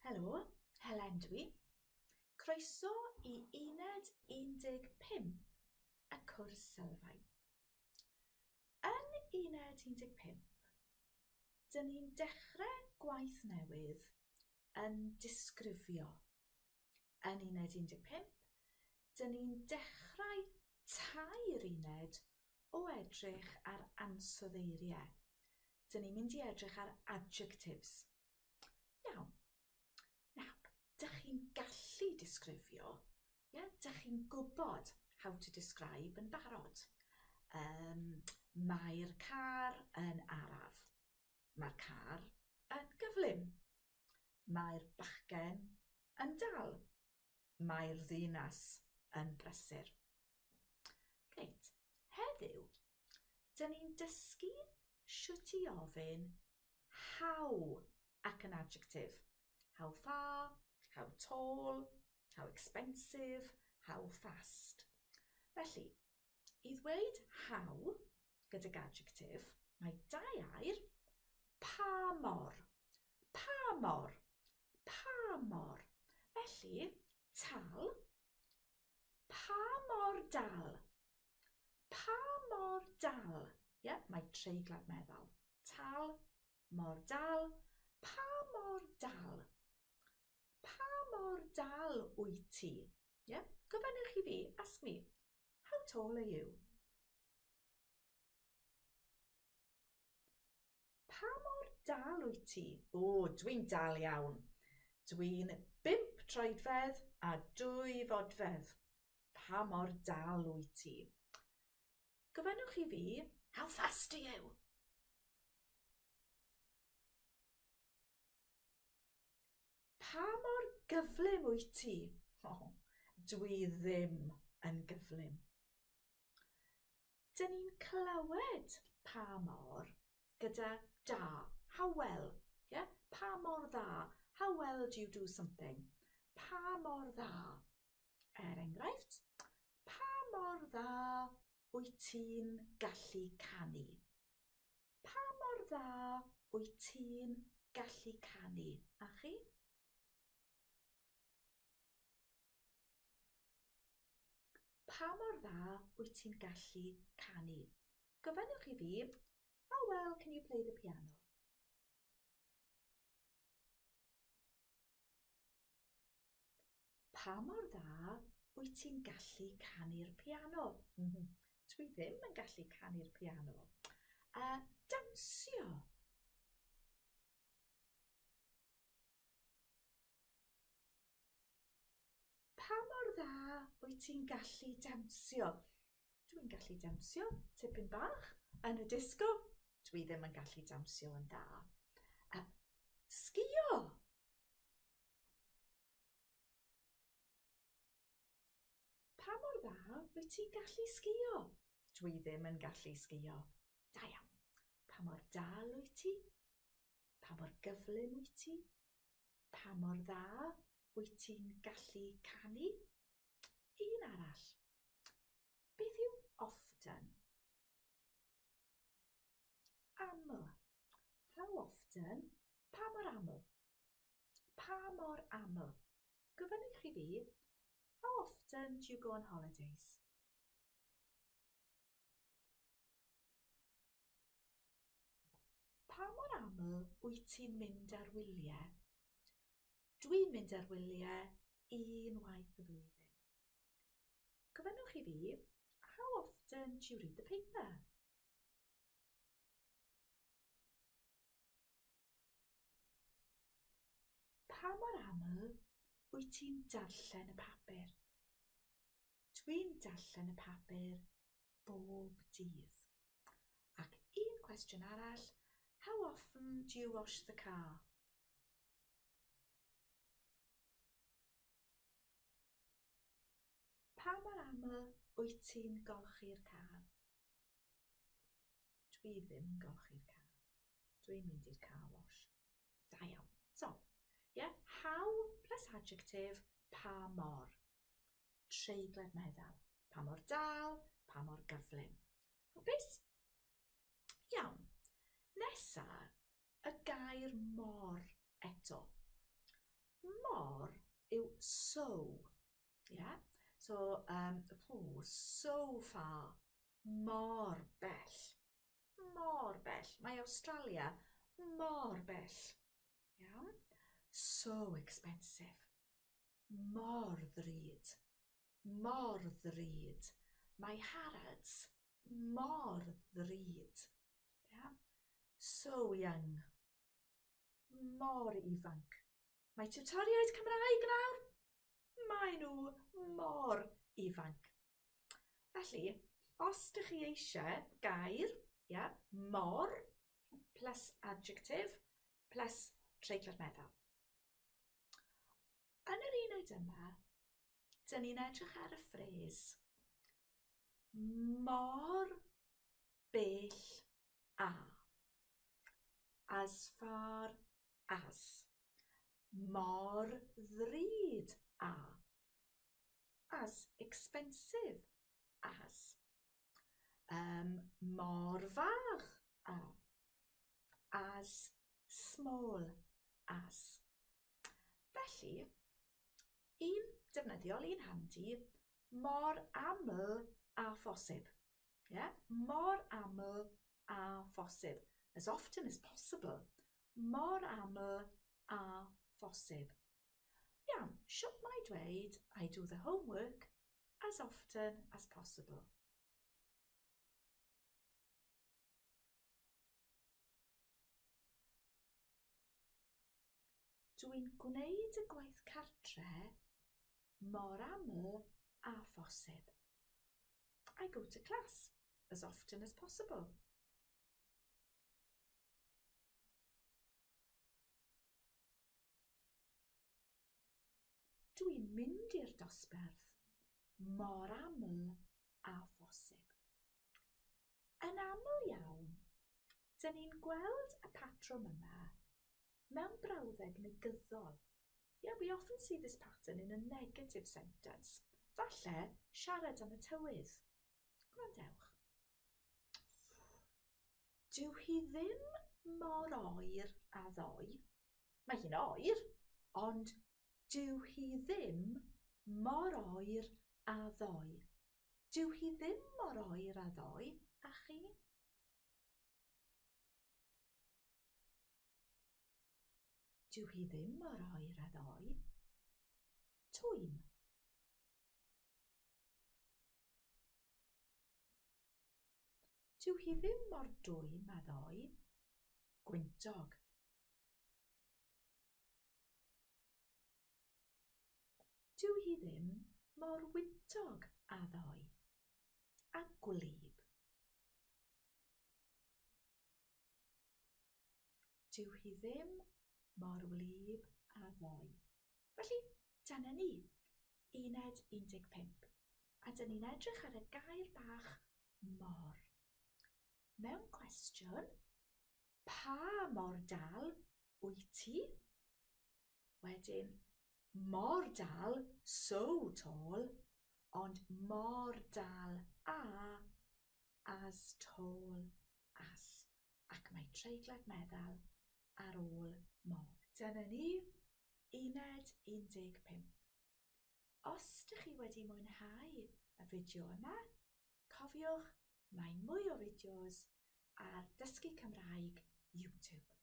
Helo, Helen dwi. Croeso I Uned 15 y cwrs Sylfaen. Yn Uned 15, dyn ni'n dechrau gwaith newydd yn disgrifio. Yn Uned 15, dyn ni'n dechrau tair uned o edrych ar ansoddeiriau. Dyn ni'n mynd I edrych ar adjectives. Iawn. Nawr, dych chi'n gallu disgrifio, dych chi'n gwybod how to describe yn barod. Mae'r car yn araf. Mae'r car yn gyflym. Mae'r bachgen yn dal. Mae'r ddinas yn brysur. Reit, heddiw, dyn ni'n dysgu sut I ofyn how ac yn adjective. How far, how tall, how expensive, how fast. Felly, I ddweud how gydag adjective, mae dau air, pa mor, pa mor, pa mor. Felly, tal, pa mor dal, pa mor dal. Mae treiglad meddal. Tal, mor dal, pa mor dal. Pa mor dal wyt ti? Gofynnwch I fi, ask me, how tall are you? Pa mor dal wyt ti? Dwi'n dal iawn. Dwi'n 5 troedfedd a 2 fodfedd. Pa mor dal wyt ti? Gofynnwch I fi, how fast are you? Pa mor gyflym wyt ti? Dwi ddim yn gyflym. Dyn ni'n clywed pa mor gyda da. How well? Pa mor dda? How well do you do something? Pa mor dda? Enghraifft, pa mor dda wyt ti'n gallu canu? Pa mor dda wyt ti'n gallu canu? A chi? Pa mor dda wyt ti'n gallu canu? Gofynnwch I fi, how well can you play the piano? Pa mor dda wyt ti'n gallu canu'r piano? Dwi ddim yn gallu canu'r piano. Dawnsio. Pa mor dda wyt ti'n gallu dawnsio? Dwi'n gallu dawnsio, tipyn bach, yn y disco. Dwi ddim yn gallu dawnsio yn dda. Sgïo. Pa mor dda wyt ti'n gallu sgïo? Dwi ddim yn gallu sgïo. Da iawn. Pa mor dal wyt ti? Pa mor gyflym wyt ti? Pa mor dda wyt ti'n gallu canu? Un arall. Beth yw often? Aml. How often? Pa mor aml? Pa mor aml? Gofynnwch I fi, how often do you go on holidays? Pa mor aml wyt ti'n mynd ar wyliau? Dwi'n mynd ar wyliau unwaith y flwyddyn. Gofynnwch I fi, how often do you read the paper? Pa mor aml wyt ti'n darllen y papur? Dwi'n darllen y papur bob dydd. Ac un cwestiwn arall, how often do you wash the car? Pa mor aml wyt ti'n golchi'r car? Dwi ddim yn golchi'r car. Dwi'n mynd i'r car wash. Da iawn. So, how plus adjective, pa mor. Treiglad meddal. Pa mor dal, pa mor gyflym. Hapus? Iawn. Nesa, y gair mor eto. Mor yw so. Yeah? So, so far. Mor bell. Mor bell. Mae Australia mor bell. Iawn? So expensive. Mor ddrud. Mor ddrud. Mae Harrods mor ddrud. Yeah? So young. Mor ifanc. Mae tiwtoriaid Cymraeg nawr? Mae nhw mor ifanc. Felly, os ydych chi eisiau gair, mor, plus adjective, plus treiglad meddal. Yn yr uned yma, dyn ni'n edrych ar y ffres mor bell a. As far as. Mor ddrud a. As expensive as. Mor fach a. As small as. Felly, un defnyddiol, un handi, mor aml a phosib. Yeah? Mor aml a phosib. As often as possible. Mor aml a phosib. Iawn, siwt mae dweud, I do the homework as often as possible. Dwi'n gwneud y gwaith cartre mor aml a phosib. I go to class as often as possible. Dwi'n mynd i'r dosbarth mor aml a phosib. Yn aml iawn, dyn ni'n gweld y patrwm yma mewn brawddeg negyddol. Yeah, we often see this pattern in a negative sentence. Falle siarad am y tywydd. Gwrandewch. Dyw hi ddim mor oer a ddoe. Mae hi'n oer, ond dyw hi ddim mor oer a ddoe. Dyw hi ddim mor oer a ddoe, a chi? Dyw hi ddim mor oer a ddoe. Twym. Dyw hi ddim mor dwym a ddoe. Gwyntog. Dyw hi ddim mor wyntog a ddoe. A gwlyb. Dyw hi ddim mor wlyb a ddoe. Felly, dyna ni. Uned 15. A dyn ni'n edrych ar y gair bach mor. Mewn cwestiwn, pa mor dal wyt ti? Wedyn, mor dal, so tall, ond mor dal a, as tall as. Ac mae treiglad meddal ar ôl mor. Dyna ni, uned 15. Os ydych chi wedi mwynhau y fideo yma, cofiwch mae mwy o fideos ar Dysgu Cymraeg YouTube.